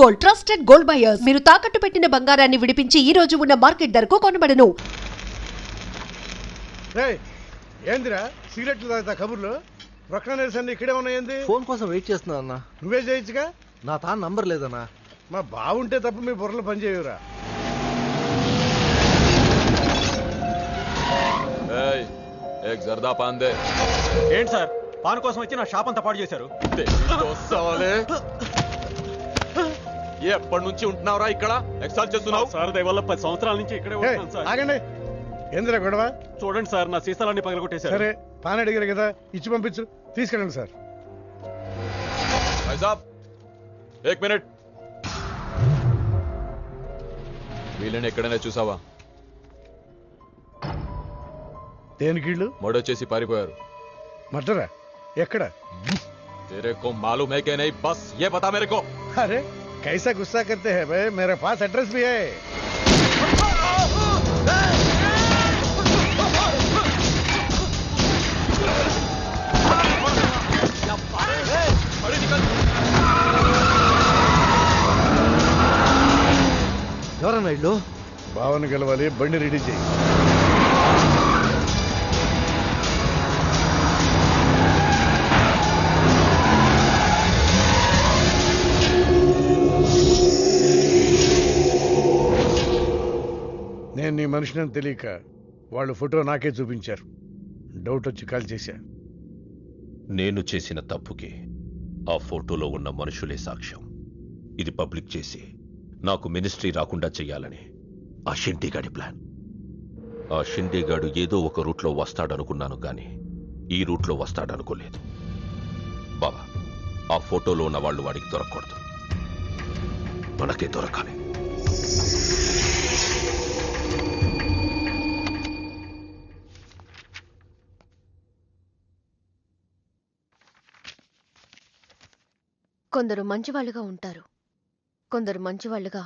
Gold, trusted gold buyers. మీరు తాకట్టు పెట్టిన బంగారాన్ని విడిపించి ఈ రోజు ఉన్న మార్కెట్ ధరకు కొనబడను. ఏందిరా సిగరెట్లు తాగుతా కబుర్లు? ప్రొక్లనేషన్ ఇక్కడే ఉన్నాయండి. ఫోన్ కోసం వెయిట్ చేస్తున్నా అన్న. నువ్వే చేయొచ్చుగా. నా నంబర్ లేదన్నా. మా బాగుంటే తప్ప మీ బుర్రలు పనిచేయవురా. జర్దా పాన్ దే. ఏంటి సార్, పాన్ కోసం వచ్చి నా షాప్ అంతా పాడు చేశారు. ఎప్పటి నుంచి ఉంటున్నావురా ఇక్కడ? ఎక్సైజ్ చేస్తున్నావు సార్? దయవల్ల 10 సంవత్సరాల నుంచి ఇక్కడే ఉంటున్నాను సార్. ఆగండి, ఏందిరా గొడవ? చూడండి సార్, నా సీసాలన్నీ పగలగొట్టేశారు. సరే, పాన్ అడిగారు కదా, ఇచ్చి పంపించు. తీసుకెళ్ళండి సార్. ఏక్ మినిట్. వీళ్ళని ఎక్కడైనా చూసావా? దేనికీళ్ళు మర్డర్ చేసి పారిపోయారు. మర్డరా? ఎక్కడ? तेरे को मालूम है कि नहीं? बस ये बता मेरे को. अरे कैसा गुस्सा करते हैं भाई, मेरे पास एड्रेस भी है. ఎవరన్నా ఇల్లు? భావన గెలవాలి, బండి రెడీ చేయి. నేను నీ మనిషిని తెలియక వాళ్ళు ఫోటో నాకే చూపించారు. డౌట్ వచ్చి కాల్ చేశా. నేను చేసిన తప్పుకి ఆ ఫోటోలో ఉన్న మనుషులే సాక్ష్యం. ఇది పబ్లిక్ చేసి నాకు మినిస్ట్రీ రాకుండా చెయ్యాలని ఆ షిండేగాడి ప్లాన్. ఆ షిండేగాడు ఏదో ఒక రూట్లో వస్తాడనుకున్నాను కానీ ఈ రూట్లో వస్తాడనుకోలేదు. బాబా, ఆ ఫోటోలో ఉన్న వాళ్ళు వాడికి దొరకకూడదు, మనకే దొరకాలి. కొందరు మంచివాళ్ళుగా ఉంటారు, కొందరు మంచివాళ్ళుగా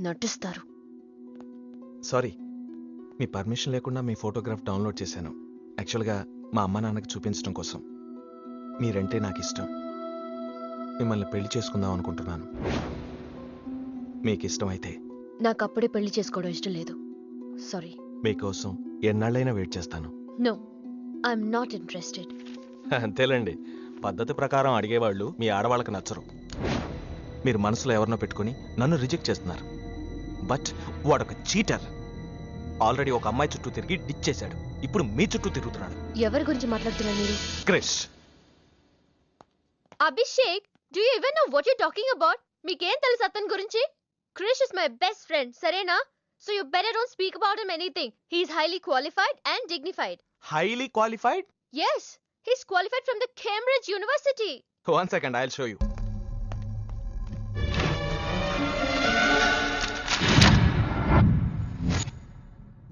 నటిస్తారు. సారీ, మీ పర్మిషన్ లేకుండా మీ ఫోటోగ్రాఫ్ డౌన్లోడ్ చేశాను. యాక్చువల్గా మా అమ్మ నాన్నకి చూపించడం కోసం. మీరంటే నాకు ఇష్టం. మిమ్మల్ని పెళ్లి చేసుకుందాం అనుకుంటున్నాను. మీకు ఇష్టం అయితే. నాకు అప్పుడే పెళ్లి చేసుకోవడం ఇష్టం లేదు. సారీ. మీకోసం ఎన్నాళ్ళైనా వెయిట్ చేస్తాను. No, I'm not interested. అంతేలేండి, పద్ధతి ప్రకారం అడిగేవాళ్ళు మీ ఆడవాళ్ళకి నచ్చరు. మీరు మనసులో ఎవరినో పెట్టుకుని నన్ను రిజెక్ట్ చేస్తున్నారు. బట్ వాడొక చీటర్. ఆల్రెడీ ఒక అమ్మాయి చుట్టూ తిరిగి డిచ్ చేశాడు. ఇప్పుడు మీ చుట్టూ తిరుగుతున్నాడు. ఎవరి గురించి మాట్లాడుతున్నారు మీరు? Krish. Abhishek, do you even know what you talking about? మీకేం తెలుసు అతని గురించి? Krish is my best friend, సరేనా? So you better don't speak about him anything. He is highly qualified and dignified. Highly qualified? Yes, he's qualified from the Cambridge University. One second, I'll show you.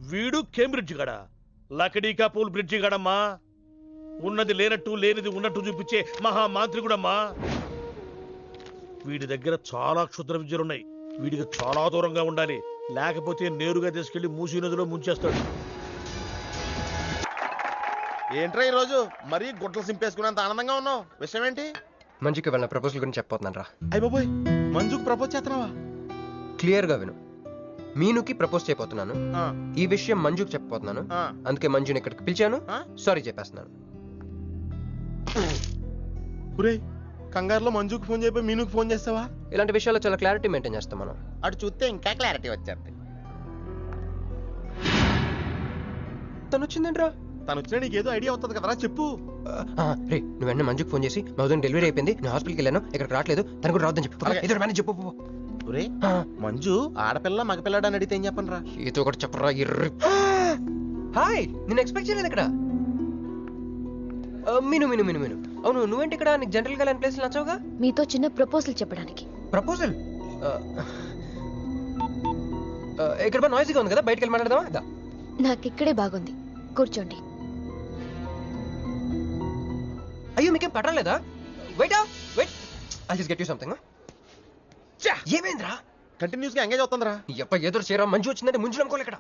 వీడు Cambridge గడ, లకడీకా pool bridge గడమ్మా. ఉన్నది లేనట్టు లేనిది ఉన్నట్టు చూపించే మహామాంత్రికుడమ్మా. వీడి దగ్గర చాలా క్షుద్ర విద్యలున్నాయి. వీడికి చాలా దూరంగా ఉండాలి, లేకపోతే నేరుగా తీసుకెళ్లి మూసీ నదిలో ముంచేస్తాడు. ఏంట్రా ఈరోజు మరీ గుడ్డలు సింపేసుకున్నంత ఆనందంగా ఉన్నావు? విషయం ఏంటి? మంజుకి వెళ్ళిన ప్రపోజల్ గురించి చెప్పబోతున్నాను రా. అయ్య బాబోయ్, మంజుకి ప్రపోజ్ చేస్తున్నావా? క్లియర్ గా విను. మీనుకి ప్రపోజ్ చేయబోతున్నాను. ఈ విషయం మంజుకి చెప్పబోతున్నాను. అందుకే మంజుని ఇక్కడికి పిలిచాను. సారీ చెప్పేస్తున్నాను. కంగారులో మంజుకి ఫోన్ చేయబోయి మీనుకి ఫోన్ చేస్తావా? ఇలాంటి విషయాల్లో చాలా క్లారిటీ మెయింటైన్ చేస్తాం మనం. అటు చూస్తే ఇంకా క్లారిటీ వచ్చేది. తను వచ్చిందేంట్రా? తను వచ్చినా నీకేదో ఐడియా అవుతుంది కదరా, చెప్పు. రే, నువ్వు వెంటనే మంజుకి ఫోన్ చేసి మా ఉదయం డెలివరీ అయిపోయింది, నేను హాస్పిటల్కి వెళ్ళాను, ఇక్కడికి రావట్లేదు, తను కూడా రావద్దని చెప్పు. చెప్పు. మంజు ఆడపిల్ల మగపిల్లడు అని అడిగితే ఏం చెప్పను రా? ఏదో ఒకటి చెప్పరా. హాయ్, నేను ఎక్స్పెక్ట్ చేయలేదు ఇక్కడ. మీను మీను మీను మీను అవును, నువ్వేంటి ఇక్కడ? నీకు జనరల్ గా లేని ప్లేస్ నచ్చవుగా? మీతో చిన్న ప్రపోజల్ చెప్పడానికి. ప్రపోజల్? ఇక్కడ నాయిస్గా ఉంది కదా, బయటకు వెళ్ళి మాట్లాడదామా? నాకు ఇక్కడే బాగుంది, కూర్చోండి. అయ్యో, మీకేం పడలేదా? Wait I'll just get you something. ఏమైందిరా? కంటిన్యూస్ గా ఎంగేజ్ అవుతుందిరా. ఎప్ప ఏదో చేరా, మంజు వచ్చిందంటే ముంజు నమ్ముకోలే ఇక్కడ.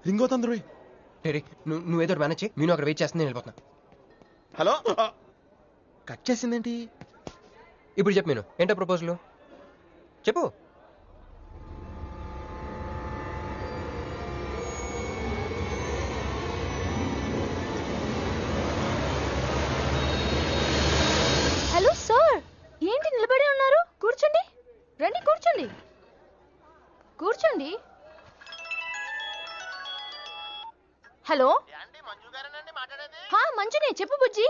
రింగ్ అవుతుంది. నువ్వు ఏదో మేనేజ్ చేయి, నేను అక్కడ వెయిట్ చేస్తుంది, నేను వెళ్ళిపోతున్నా. హలో, కట్ చేసిందేంటి? ఇప్పుడు చెప్పు మీను, ఏంటో ప్రపోజల్ చెప్పు. హలో సార్, ఏంటి నిలబడి ఉన్నారు? కూర్చోండి, రండి కూర్చోండి, కూర్చోండి. హలో, మంజునే, చెప్పు బుజ్జి.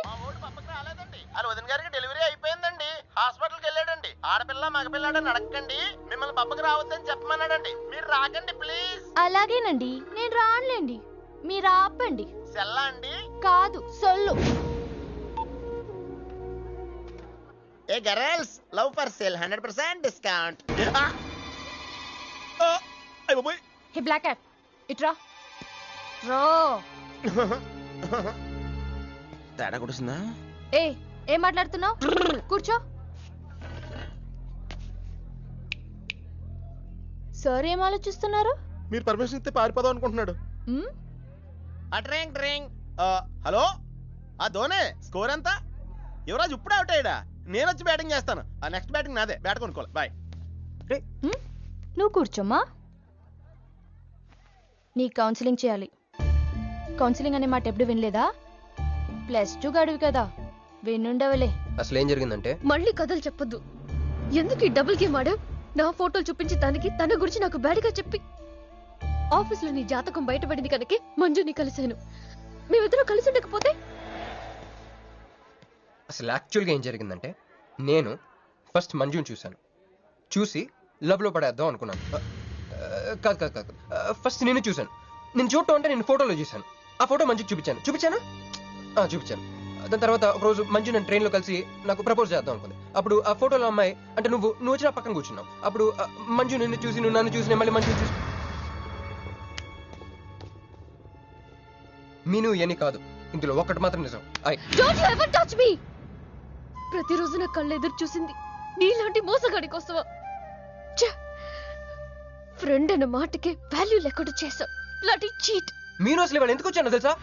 వాళ్ళ వదిన గారికి డెలివరీ అయిపోయిందండి, హాస్పిటల్కి వెళ్ళాడండి. ఆడపిల్ల మగపిల్లాడని అడగండి, మిమ్మల్ని పప్పకి రావద్దని చెప్పమన్నాడండి. మీరు రాకండి ప్లీజ్. అలాగేనండి, నేను రానులేండి, మీరు ఆపండి. సెల్లా అండి? కాదు, సొల్లు. ఏ girls, love for sale 100% discount. Hey black cat, ఇట్రా రో. తేడా కొడుతుందా? ఏం మాట్లాడుతున్నావు? కూర్చో. సార్ ఏం ఆలోచిస్తున్నారు? మీరు పర్మిషన్ ఇస్తే పారిపోదాం అనుకుంటున్నాడు. హలో, ఆ ధోనే స్కోర్ ఎంత? యువరాజ్ ఇప్పుడే అవుట్ అయ్యాడా? నేను వచ్చి బ్యాటింగ్ చేస్తాను. ఆ నెక్స్ట్ బ్యాటింగ్ నాదే. బ్యాట్ కొనుక్కోవాలి. బాయ్. నువ్వు కూర్చోమ్మా. నీ కౌన్సిలింగ్ చేయాలి. కౌన్సిలింగ్ అనే మాట ఎప్పుడు వినలేదా? +2 గడివి కదా, వినుండవలే. అసలు ఏం జరిగిందంటే, మళ్ళీ కథలు చెప్పొద్దు. ఎందుకు ఈ డబుల్ గేమ్ ఆడావు? నా ఫోటోలు చూపించి తన గురించి నాకు బ్యాడ్గా చెప్పి ఆఫీస్లో నీ జాతకం బయటపడింది కనుకే మంజుని కలిశాను. మేమిద్దరం కలిసి ఉండకపోతే? అసలు యాక్చువల్గా ఏం జరిగిందంటే, నేను ఫస్ట్ మంజుని చూశాను. చూసి లవ్లో పడేద్దాం అనుకున్నాను. కాదు కాదు కాదు, ఫస్ట్ నేను చూశాను. నేను చూడటం అంటే నేను ఫోటోలో చూశాను. ఆ ఫోటో మంజుకి చూపించాను. దాని తర్వాత ఒకరోజు మంజు నేను ట్రైన్లో కలిసి నాకు ప్రపోజ్ చేద్దాం అనుకుంది. అప్పుడు ఆ ఫోటోలో అమ్మాయి అంటే నువ్వు వచ్చి నా పక్కన కూర్చున్నావు. అప్పుడు మంజు నిన్ను చూసి, నువ్వు నన్ను చూసి, మళ్ళీ మంజు చూసి. మీను ఇవన్నీ కాదు, ఇందులో ఒక్కటి మాత్రం నిజం. Don't you ever touch me! ప్రతిరోజు నా కళ్ళు ఎదురు చూసింది నీలాంటి మోసగాడి కోసమా? ఫ్రెండ్ అన్న మాటకే వాల్యూ లేకుండా చేశా. Bloody cheat. మీను అసలు ఇవాళ ఎందుకు వచ్చానో తెలుసా?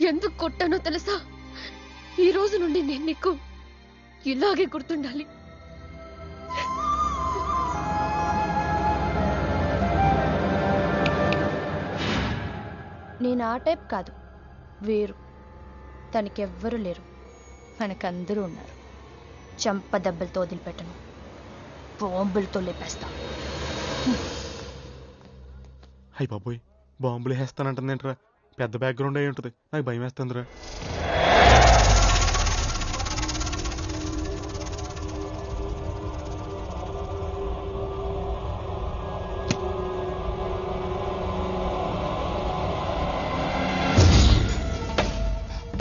ఎందుకు కొట్టానో తెలుసా? ఈ రోజు నుండి నేను నీకు ఇలాగే గుర్తుండాలి. నేను ఆ టైప్ కాదు, వేరు. తనకెవ్వరూ లేరు, మనకందరూ ఉన్నారు. చంప దెబ్బలతో వదిలిపెట్టను, బాంబులతో లేపేస్తా. అయ్యి బాబోయ్, బాంబులు వేస్తానంటుందేంట్రా? పెద్ద బ్యాక్గ్రౌండ్ అయి ఉంటుంది, నాకు భయం వేస్తుందిరా.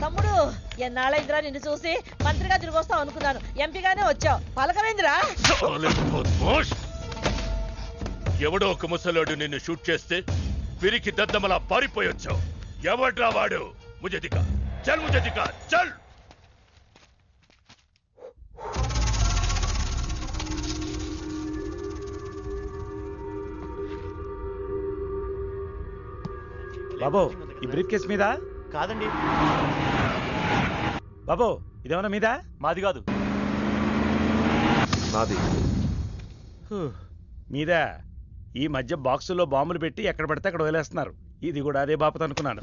తమ్ముడు, ఎన్నాళ్ళైందిరా నిన్ను చూసి? మంత్రిగా తిరిగి వస్తావు అనుకున్నాను, ఎంపీగానే వచ్చావు. పలకమైందిరా? ఎవడో ఒక ముసలోడు నిన్ను షూట్ చేస్తే పిరికి దద్దమలా పారిపోయొచ్చావు. ఎవడ్రా వాడు? ముజే దిఖా, చల్ ముజే దిఖా, చల్. బాబు, ఈ బ్రీఫ్ కేస్ మీద? కాదండి బాబు, ఇదేమన్నా మీద? మాది కాదు. నాది. మీద ఈ మధ్య బాక్సుల్లో బాంబులు పెట్టి ఎక్కడ పడితే అక్కడ వదిలేస్తున్నారు. ఇది కూడా అదే బాపత అనుకున్నాను.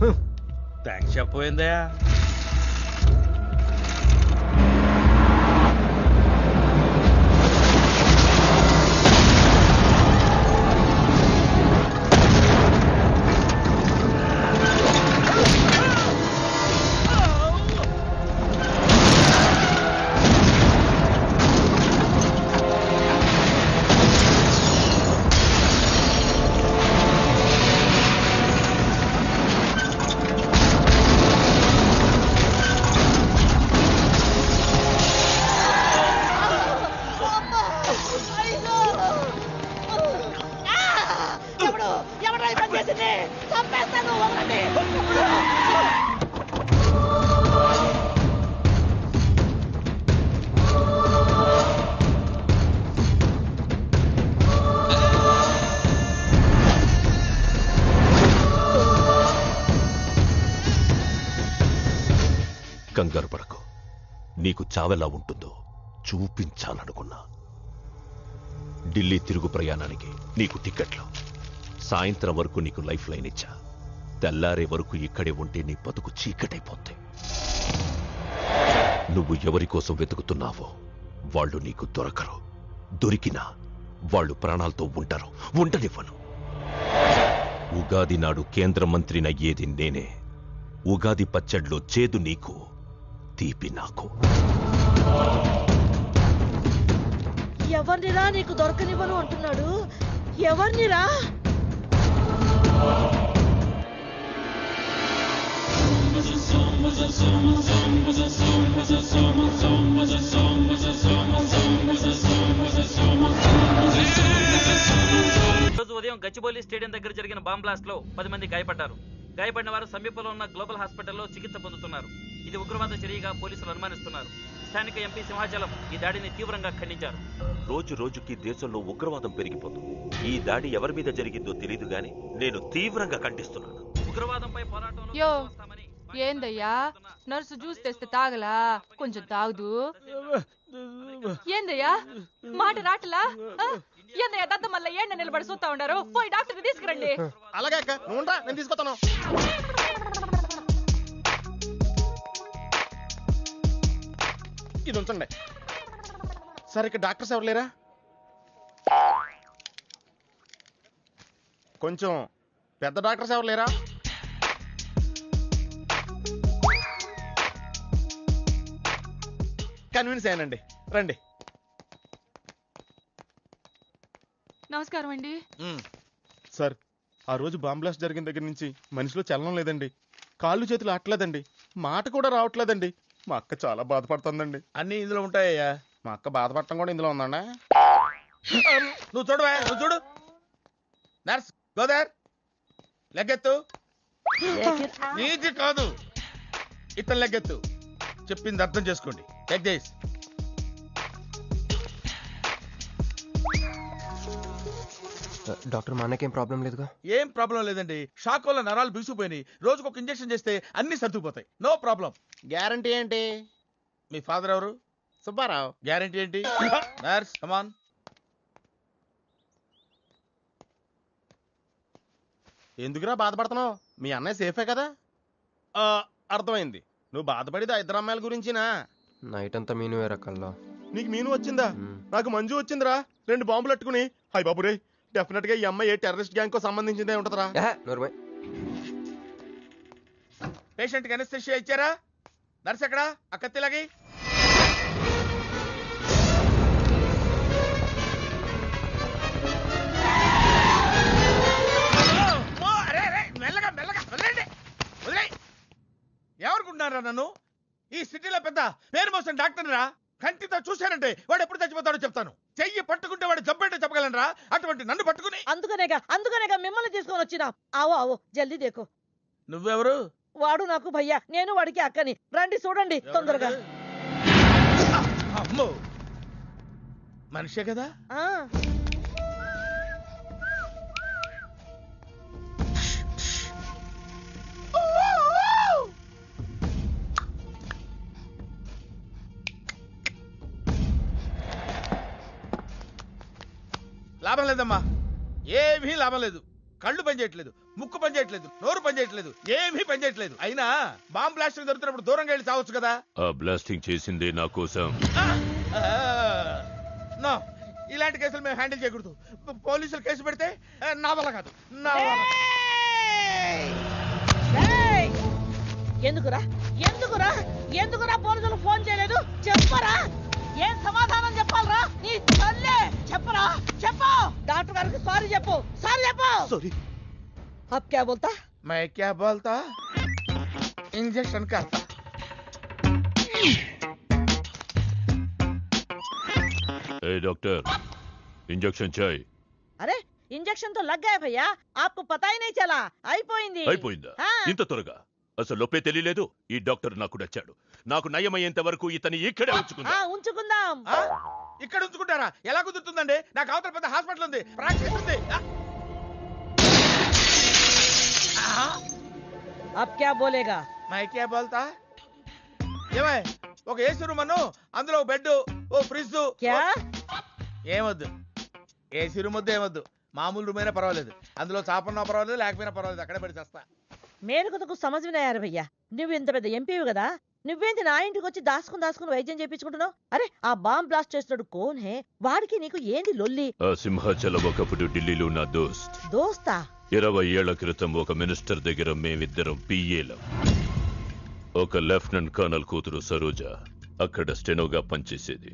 థ్యాంక్స్ చెప్పపోయిందా? కంగారు పడకు. నీకు చావెలా ఉంటుందో చూపించాలనుకున్నా. ఢిల్లీ తిరుగు ప్రయాణానికి నీకు టిక్కెట్లు. సాయంత్రం వరకు నీకు లైఫ్ లైన్ ఇచ్చా. తెల్లారే వరకు ఇక్కడే ఉంటే నీ బతుకు చీకటైపోద్ది. నువ్వు ఎవరి కోసం వెతుకుతున్నావో వాళ్ళు నీకు దొరకరు. దొరికినా వాళ్ళు ప్రాణాలతో ఉంటారు. ఉండనివ్వను. ఉగాది నాడు కేంద్ర మంత్రినయ్యేది నేనే. ఉగాది పచ్చడిలో చేదు నీకు, తీపి నాకు. ఎవరినిరా నీకు దొరకనివ్వను అంటున్నాడు? ఎవరినిరా? రోజు ఉదయం గచ్చిబౌలి స్టేడియం దగ్గర జరిగిన బాంబ్ బ్లాస్ట్ లో 10 మంది గాయపడ్డారు. గాయపడిన వారు సమీపంలో ఉన్న గ్లోబల్ హాస్పిటల్లో చికిత్స పొందుతున్నారు. ఇది ఉగ్రవాద చర్యగా పోలీసులు అనుమానిస్తున్నారు. స్థానిక ఎంపీ సింహాచలం ఈ దాడిని తీవ్రంగా ఖండించారు. రోజు రోజుకి దేశంలో ఉగ్రవాదం పెరిగిపోతుంది. ఈ దాడి ఎవరి మీద జరిగిందో తెలియదు గాని నేను తీవ్రంగా ఖండిస్తున్నాను. ఉగ్రవాదంపై పోరాటంలో యో ఏందయ్యా, నర్సు జ్యూస్ తెస్తే తాగలా? కొంచెం తాగుదు. ఏందయ్యా మాట రాటలా? ఏందయ్యా దద్ద మళ్ళీ ఏండ నిలబడి చూస్తా ఉండారు? పోయి డాక్టర్ తీసుకురండి. అలాగే అక్క, నువ్వు ఉండరా, నేను తీసుకొస్తాను. ఇది ఉంచండి. సరే, ఇక్కడ డాక్టర్స్ ఎవరు లేరా? కొంచెం పెద్ద డాక్టర్స్ ఎవరు లేరా? కన్విన్స్ అయ్యానండి, రండి. నమస్కారం అండి. సార్, ఆ రోజు బాంబ్ బ్లాస్ట్ జరిగిన దగ్గర నుంచి మనిషిలో చలనం లేదండి. కాళ్ళు చేతులు ఆటలేదండి. మాట కూడా రావట్లేదండి. మా అక్క చాలా బాధపడుతుందండి. అన్ని ఇందులో ఉంటాయ్యా. మా అక్క బాధపడటం కూడా ఇందులో ఉందండి. నువ్వు చూడవా, నువ్వు చూడు. నర్స్ గోదర్, లెగ్గెత్తు. నీది కాదు, ఇతను లెగ్గెత్తు. చెప్పింది అర్థం చేసుకోండి. ఎగ్జైజ్. డాక్టర్ మా అన్నకేం ప్రాబ్లం లేదుగా? ఏం ప్రాబ్లం లేదండి. షాక్ వల్ల నరాలు బిగుసిపోయినాయి. రోజుకు ఒక ఇంజెక్షన్ చేస్తే అన్ని సర్దుకుపోతాయి. No problem. గ్యారంటీ ఏంటి? మీ ఫాదర్ ఎవరు? సుబ్బారావు. గ్యారంటీ ఏంటి? నర్స్ కమాన్. ఎందుకురా బాధపడుతున్నావు? మీ అన్నయ్య సేఫే కదా? అర్థమైంది. నువ్వు బాధపడేది ఆ ఇద్దరు అమ్మాయిల గురించినా? నైట్ అంతా మీను రకాల్లో. నీకు మీను వచ్చిందా? నాకు మంజు వచ్చిందిరా. 2 బాంబులు అట్టుకుని. హాయ్ బాబు రే, డెఫినెట్ గా ఈ అమ్మాయి ఏ టెర్రరిస్ట్ గ్యాంగ్ కో సంబంధించిందే ఉంటదరా. పేషెంట్ కి అనస్థిషియా ఇచ్చారా? నర్స్ ఎక్కడా? ఆ కత్తిలాగి. మెల్లగా మెల్లగా వదిలేండి, వదిలే. ఎవరుకుంటున్నారా నన్ను? ఈ సిటీలో పెద్ద పేరు మోసిన డాక్టర్ రా. కంటితో చూశానంటే వాడు ఎప్పుడు చచ్చిపోతాడో చెప్తాను. చెయ్యి పట్టుకుంటే వాడు జబ్బేంటో చెప్పగలనరా? అటువంటి నన్ను పట్టుకుని. అందుకనేగా మిమ్మల్ని తీసుకొని వచ్చినా. ఆవో ఆవో జల్దీ దేకో. నువ్వెవరు? వాడు నాకు భయ్యా, నేను వాడికి అక్కని. రండి చూడండి తొందరగా. అమ్మో, మనిషే కదా? లాభం లేదమ్మా, ఏమీ లాభం లేదు. కళ్ళు పనిచేయట్లేదు, ముక్కు పనిచేయట్లేదు, నోరు పనిచేయట్లేదు, ఏమీ పనిచేయట్లేదు. అయినా బాంబ్ బ్లాస్టింగ్ దొరుకుతున్నప్పుడు దూరంగా వెళ్ళి చావచ్చు కదా. ఆ బ్లాస్టింగ్ చేసిందే నా కోసం. నో, ఇలాంటి కేసులు మేము హ్యాండిల్ చేయకూడదు. పోలీసులు కేసు పెడితే నా వల్ల కాదు, నా వల్ల. ఎందుకురా ఎందుకురా ఎందుకురా పోలీసులు ఫోన్ చేయలేదు? చెప్పరా, ఏం సమాధానం చెప్పాలరా? నీ తల్లే చెప్పరా, చెప్పు. డాక్టర్ గారికి సారీ చెప్పు, సారీ చెప్పు. సారీ. अब क्या बोलता? मैं क्या बोलता? इंजेक्शन करता. ए डॉक्टर, इंजेक्शन चाहिए. अरे इंजेक्शन तो लग गया भैया, आपको पता ही नहीं चला. అయిపోయింది. అయిపోయిందా? ఇంత త్వరగా? అసలు లోపే తెలియలేదు. ఈ డాక్టర్ నాకు నచ్చాడు. నాకు నయమయ్యేంత వరకు ఇతని ఇక్కడే ఉంచుకుందాం. ఇక్కడ ఉంచుకుంటారా? ఎలా కుదురుతుందండి? నాకు అవతల పెద్ద హాస్పిటల్ ఉంది, ప్రాక్టీస్ ఉంది. अब क्या बोलेगा? मैं क्या बोलता? ఏమై ఒక ఏసీ రూమ్ అను, అందులో బెడ్, ఓ ఫ్రిడ్జ్. ఏమొద్దు, ఏసీ రూమ్ వద్దు, ఏమొద్దు. మామూలు రూమ్ అయినా పర్వాలేదు, అందులో చాపన్నా పర్వాలేదు, లేకపోయినా పర్వాలేదు, అక్కడే పడి చేస్తా. మేలుకు సమజ్వినాయారు భయ్యా, నువ్వు ఇంత పెద్ద ఎంపీవి కదా, నువ్వేంటి నా ఇంటికి వచ్చి దాసుకుని వైద్యం చేయించుకుంటున్నావు? అరే ఆ బాంబ్ బ్లాస్ట్ చేస్తున్నాడు కోన్ హే, వాడికి నీకు ఏంది లొల్లి? ఆ సింహాచలం ఒకప్పుడు ఢిల్లీలో నా దోస్తా 20 ఏళ్ల క్రితం ఒక మినిస్టర్ దగ్గర మేమిద్దరం పిఏలం. ఒక లెఫ్టినెంట్ కర్నల్ కూతురు సరోజ అక్కడ స్టెనోగా పనిచేసేది.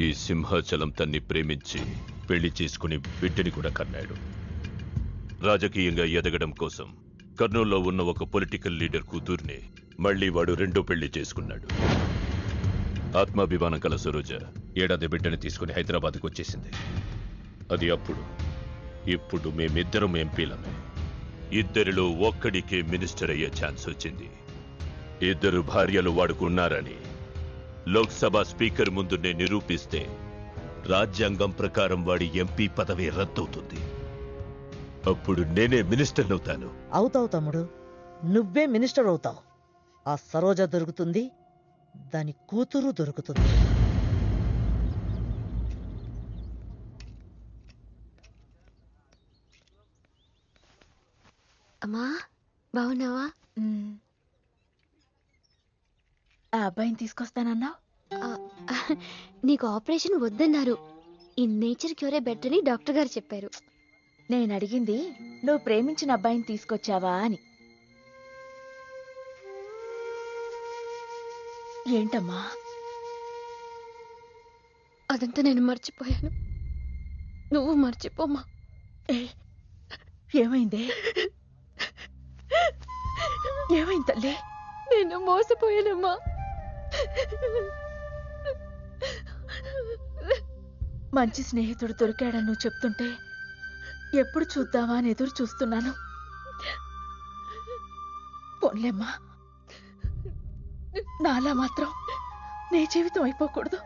ఈ సింహాచలం తన్ని ప్రేమించి పెళ్లి చేసుకుని బిడ్డని కూడా కన్నాడు. రాజకీయంగా ఎదగడం కోసం కర్నూల్లో ఉన్న ఒక పొలిటికల్ లీడర్ కూతుర్ని మళ్లీ వాడు రెండో పెళ్లి చేసుకున్నాడు. ఆత్మాభిమానం కల సరోజ ఏడాది బిడ్డని తీసుకుని హైదరాబాద్కు వచ్చేసింది. అది అప్పుడు. ఇప్పుడు మేమిద్దరం ఎంపీలమే. ఇద్దరిలో ఒక్కడికే మినిస్టర్ అయ్యే ఛాన్స్ వచ్చింది. ఇద్దరు భార్యలు వాడుకున్నారని లోక్సభ స్పీకర్ ముందు నేను నిరూపిస్తే రాజ్యాంగం ప్రకారం వాడి ఎంపీ పదవి రద్దవుతుంది. అప్పుడు నేనే మినిస్టర్ అవుతాను. అవుతావు తమ్ముడు, నువ్వే మినిస్టర్ అవుతావు. ఆ సరోజ దొరుకుతుంది, దాని కూతురు దొరుకుతుంది. అమ్మా బాగున్నావా? ఆ అబ్బాయిని తీసుకొస్తానన్నావు. నీకు ఆపరేషన్ వద్దన్నారు. ఈ నేచర్ క్యూరే బెటర్ అని డాక్టర్ గారు చెప్పారు. నేను అడిగింది నువ్వు ప్రేమించిన అబ్బాయిని తీసుకొచ్చావా అని. ఏంటమ్మా? అదంతా నేను మర్చిపోయాను, నువ్వు మర్చిపోమ్మా. ఏమైంది? ఏమైంది తల్లి? నేను మోసపోయానమ్మా. మంచి స్నేహితుడు దొరికాడని నువ్వు చెప్తుంటే ఎప్పుడు చూద్దామా అని ఎదురు చూస్తున్నాను. పోన్లేమ్మా, నాలా మాత్రం నీ జీవితం అయిపోకూడదు.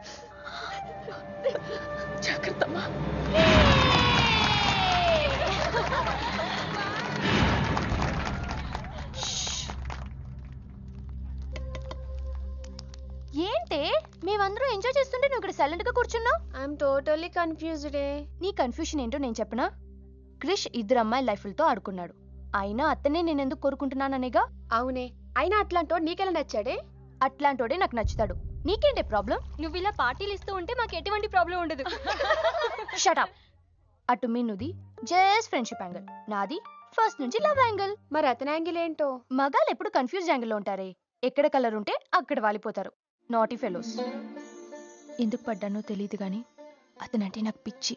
జాగ్రత్తమ్మా. ఏంటే మేమందరం ఎంజాయ్ చేస్తుంటే నువ్వు ఇక్కడ సైలెంట్ గా కూర్చున్నావు? I'm totally confused. నీ కన్ఫ్యూషన్ ఏంటో నేను చెప్పనా? క్రిష్ ఇద్దరు అమ్మాయి లైఫ్లతో ఆడుకున్నాడు. అయినా అతనే నేను ఎందుకు కోరుకుంటున్నాననేగా. అవునే, అయినా అట్లాంటోడు నీకెలా నచ్చాడే? అట్లాంటోడే నాకు నచ్చుతాడు. నీకేంటే ప్రాబ్లం? నువ్వు ఇలా పార్టీలు ఇస్తూ ఉంటే మాకు ఎటువంటి ప్రాబ్లం ఉండదు. Shut up. అటు మీనుది జస్ట్ ఫ్రెండ్షిప్ యాంగిల్, నాది ఫస్ట్ నుంచి లవ్ యాంగిల్. మరి అతని యాంగిల్ ఏంటో? మగాళ్ళు ఎప్పుడు కన్ఫ్యూజ్ యాంగిల్ లో ఉంటారే. ఎక్కడ కలర్ ఉంటే అక్కడ వాలిపోతారు. Naughty fellows. ఎందుకు పడ్డానో తెలియదు గాని అతనంటే నాకు పిచ్చి,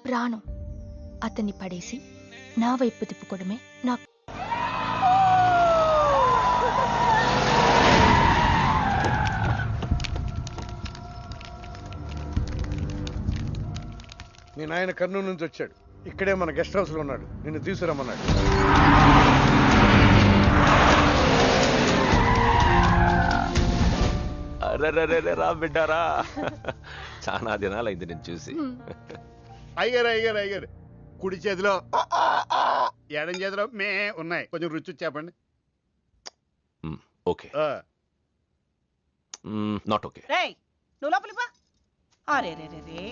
ప్రాణం. అతన్ని పడేసి నా వైపు తిప్పుకోవడమే నాకు. మీ నాయన కర్నూలు నుంచి వచ్చాడు. ఇక్కడే మన గెస్ట్ హౌస్ లో ఉన్నాడు. నిన్ను తీసుకురమ్మన్నాడు. రా బిడ్డారా, చాలా దినాలైంది నేను చూసి. అయ్యారు కుడి చేతిలో ఎడం చేతిలో మే ఉన్నాయి, కొంచెం రుచి చెప్పండి. Okay, not okay. రేయ్ నువ్వు లోపలిపా. అరే రే రే రే,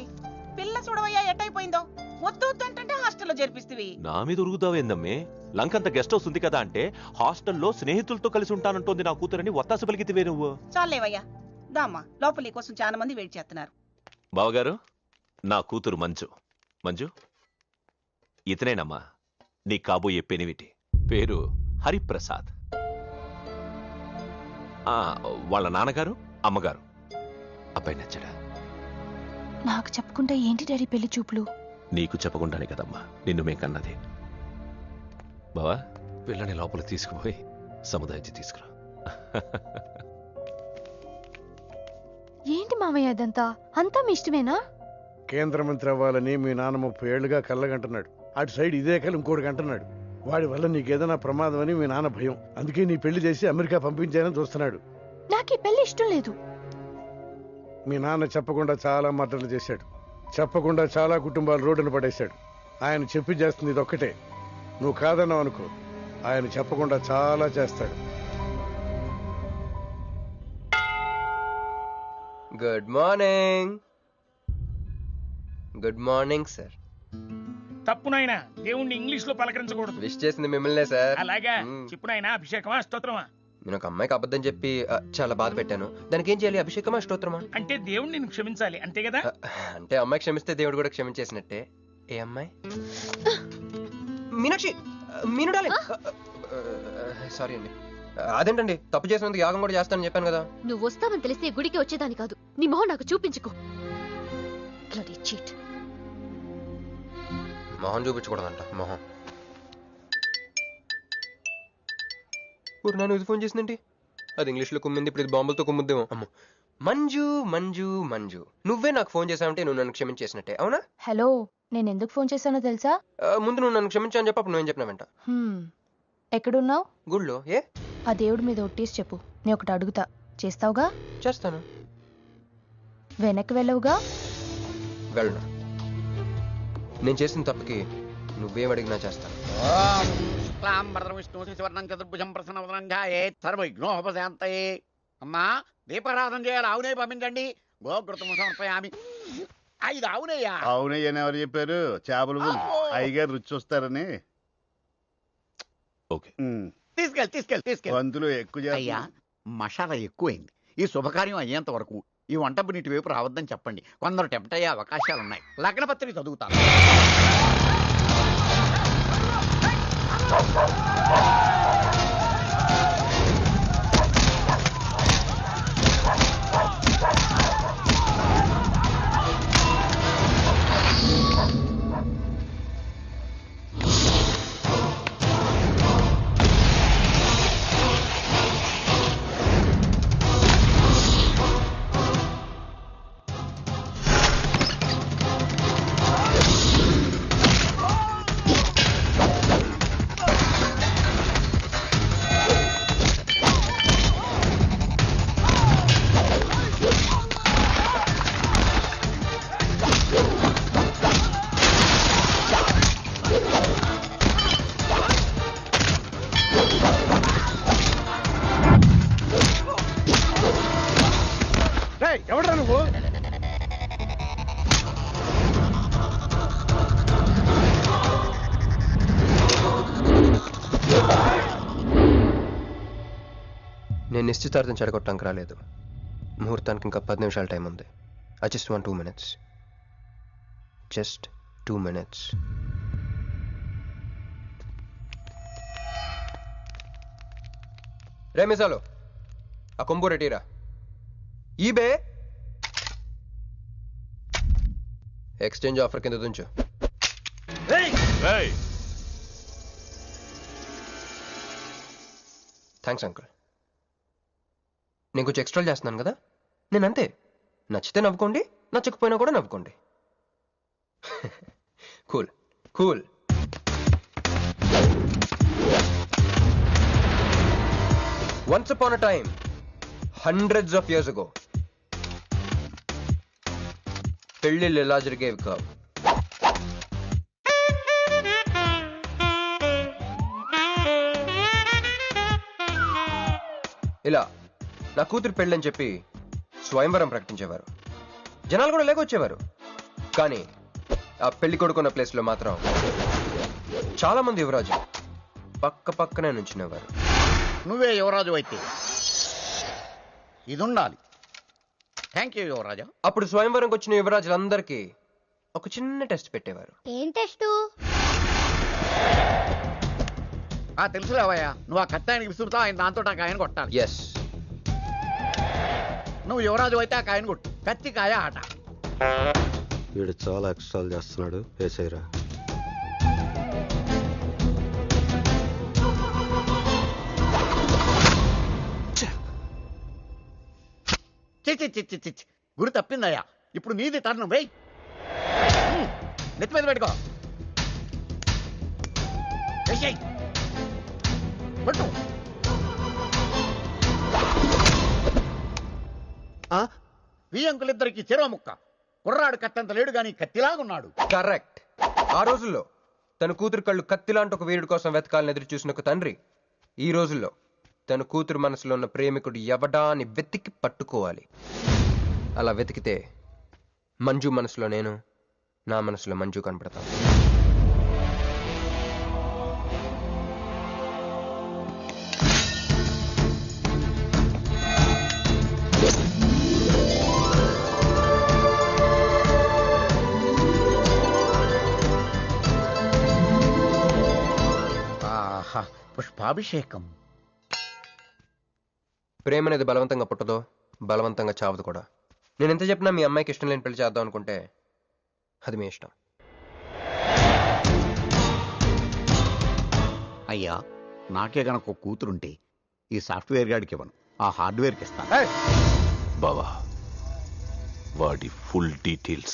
పిల్ల చూడవయ్యా ఎట్టయిపోయిందో. వద్దు అంటే హాస్టల్లో చేర్పిస్తేవి. నా మీద ఉరుగుతావేందమ్మే? లంకంత గెస్ట్ హౌస్ ఉంది కదా అంటే హాస్టల్లో స్నేహితులతో కలిసి ఉంటానంటోంది నా కూతురని ఒత్తాస పలికితివే నువ్వు. చాలేవయ్యా, దామ్మా లోపలి కోసం చాలా మంది వెయిట్ చేస్తున్నారు. బావగారు, నా కూతురు మంజు. మంజు, ఇతనేనమ్మా నీ కాబోయే పెనివిటి. పేరు హరిప్రసాద్. వాళ్ళ నాన్నగారు అమ్మగారు. అబ్బాయి నచ్చడా? నాకు చెప్పకుండా ఏంటి డాడీ పెళ్లి చూపులు? నీకు చెప్పకుండానే కదమ్మా నిన్ను మేం కన్నది. బావా, పిల్లని లోపల తీసుకుపోయి సముదాయించి తీసుకురా. ఏంటి మామయ్య అదంతా? అంతా మీ ఇష్టమేనా? కేంద్ర మంత్రి అవ్వాలని మీ నాన్న 30 ఏళ్లుగా కళ్ళగంటున్నాడు. అటు సైడ్ ఇదే కళ్ళు ఇంకోటి అంటున్నాడు. వాడి వల్ల నీకేదైనా ప్రమాదం అని మీ నాన్న భయం. అందుకే నీ పెళ్లి చేసి అమెరికా పంపించాలని చూస్తున్నాడు. నాకు ఈ పెళ్లి ఇష్టం లేదు. మీ నాన్న చెప్పకుండా చాలా మర్డర్లు చేశాడు. చెప్పకుండా చాలా కుటుంబాలు రోడ్డును పడేశాడు. ఆయన చెప్పి చేస్తుంది ఇదొక్కటే. నువ్వు కాదన్నావు అనుకో, ఆయన చెప్పకుండా చాలా చేస్తాడు. Good morning. Good morning sir. తప్పు నాయనా, దేవుణ్ణి ఇంగ్లీష్ లో పలకరించకూడదు. విష్ చేసింది మిమ్మల్నే సార్. అలాగా చెప్పు నాయనా, అభిషేకమా స్తోత్రమా? నేను ఒక అమ్మాయికి అబద్ధం చెప్పి చాలా బాధ పెట్టాను. దానికి ఏం చేయాలి, అభిషేకమా స్తోత్రమా? అంటే దేవుణ్ణి నిన్ను క్షమించాలి అంతే కదా? అంటే అమ్మాయి క్షమిస్తే దేవుడు కూడా క్షమించేసినట్టే. ఏ అమ్మాయి? మీనాక్షి, మీను డార్లింగ్. సారీ అండి. అదేంటండి, తప్పు చేసినందుకు యాగం కూడా చేస్తానని చెప్పాను కదా. నువ్వు వస్తావని తెలిస్తే గుడికి వచ్చేదాని కాదు. నీ మొహం నాకు చూపించుకో. Bloody cheat. మొహం చూపించకూడదంట. మొహం. నన్ను ఇది ఫోన్ చేసిందేంటి? అది ఇంగ్లీష్లో కుమ్మింది, ఇప్పుడు ఇది బాంబులతో కుమ్ముద్దేమో. అమ్మో. మంజు మంజు మంజు, నువ్వే నాకు ఫోన్ చేసావంటే నువ్వు నన్ను క్షమించేసినట్టే, అవునా? హలో, నేను ఎందుకు ఫోన్ చేశానో తెలుసా? ముందు నువ్వు నన్ను క్షమించాను చెప్పు, అప్పుడు నువ్వేం చెప్పినావంట. ఎక్కడున్నావు? గుళ్ళో. ఏ? ఆ దేవుడి మీద ఒట్టేసి చెప్పు, నేను ఒకటి అడుగుతా, చేస్తావుగా? చేస్తాను. వెనక్కి వెళ్ళవుగా? వెళ్ళను. నేను చేసిన తప్పుకి నువ్వేం అడిగినా చేస్తాను. అమ్మా దీపారాధన చేయాలి, ఆవునే పంపించండి. గోకృతం సమర్పయామి. 5 ఆవునయ్యా. అవునయ్యని ఎవరు చెప్పారు? చేపలు అయ్యగారు రుచి చూస్తారని. తీసుకెళ్ళి వంతులు ఎక్కువ. అయ్యా, మసాలా ఎక్కువైంది. ఈ శుభకార్యం అయ్యేంత వరకు ఈ వంటపు నీటి వైపు రావద్దని చెప్పండి. కొందరు టెంప్ట్ అయ్యే అవకాశాలున్నాయి. లగ్న పత్రిక చదువుతాను. ఎవడరా నువ్వు? నేను నిశ్చితార్థం చెడగొట్టడానికి రాలేదు. ముహూర్తానికి ఇంకా 10 నిమిషాల టైం ఉంది. I just want 2 minutes. Just 2 minutes. రే మిసాలు, ఆ కొంబు రెటీరా. ఈబే ఎక్స్చేంజ్ ఆఫర్ కింద తుంచు. Thanks uncle. నేను కొంచెం ఎక్స్ట్రా చేస్తున్నాను కదా. నేను అంతే, నచ్చితే నవ్వుకోండి, నచ్చకపోయినా కూడా నవ్వుకోండి. Cool cool. Once upon a time, hundreds of years ago, పెళ్ళిళ్ళు ఎలా జరిగేవి కావు. ఇలా నా కూతురు పెళ్ళని చెప్పి స్వయంవరం ప్రకటించేవారు. జనాలు కూడా లేకొచ్చేవారు. కానీ ఆ పెళ్లి కొడుకున్న ప్లేస్లో మాత్రం చాలా మంది యువరాజు పక్క పక్కనే నుంచునేవారు. నువ్వే యువరాజు అయితే ఇది ఉండాలి. థ్యాంక్ యూ యువరాజా. అప్పుడు స్వయంవరంకి వచ్చిన యువరాజులందరికీ ఒక చిన్న టెస్ట్ పెట్టేవారు. ఏం టెస్టు? తెలుసులేవయ్యా, నువ్వు ఆ కత్తి ఆయనకి విసురుతావు, ఆయన దాంతో ఆ కాయను కొట్టాలి. ఎస్. నువ్వు యువరాజు అయితే ఆ కాయను కొట్టు. కత్తి కాయ ఆట. వీడు చాలా ఎక్స్ట్రాలు చేస్తున్నాడు. వేసేయరా. చిచ్చి గురి తప్పిందయ్యా. ఇప్పుడు నీది టర్న్. వెయ్యి, నెత్తి మీద పెట్టుకో. పట్టు. ఈ అంకులిద్దరికి చెరవ ముక్క. కుర్రాడు కత్తంత లేడు గాని కత్తిలాగున్నాడు. కరెక్ట్. ఆ రోజుల్లో తన కూతురు కళ్ళు కత్తిలాంటి ఒక వీరుడి కోసం వెతకాలని ఎదురు చూసిన ఒక తండ్రి ఈ రోజుల్లో తన కూతురు మనసులో ఉన్న ప్రేమికుడు ఎవడా అని వెతికి పట్టుకోవాలి. అలా వెతికితే మంజు మనసులో నేను, నా మనసులో మంజు కనపడతాను. ఆహా, పుష్పాభిషేకం. ప్రేమ అనేది బలవంతంగా పుట్టదో, బలవంతంగా చావదు కూడా. నేను ఎంత చెప్పినా మీ అమ్మాయికి ఇష్టం లేని పెళ్లి చేద్దాం అనుకుంటే అది మీ ఇష్టం. అయ్యా, నాకే గనక ఒక కూతురుంటే ఈ సాఫ్ట్వేర్ గాడికి ఇవ్వను, ఆ హార్డ్వేర్కి ఇస్తాను. బావా, వాడి ఫుల్ డీటెయిల్స్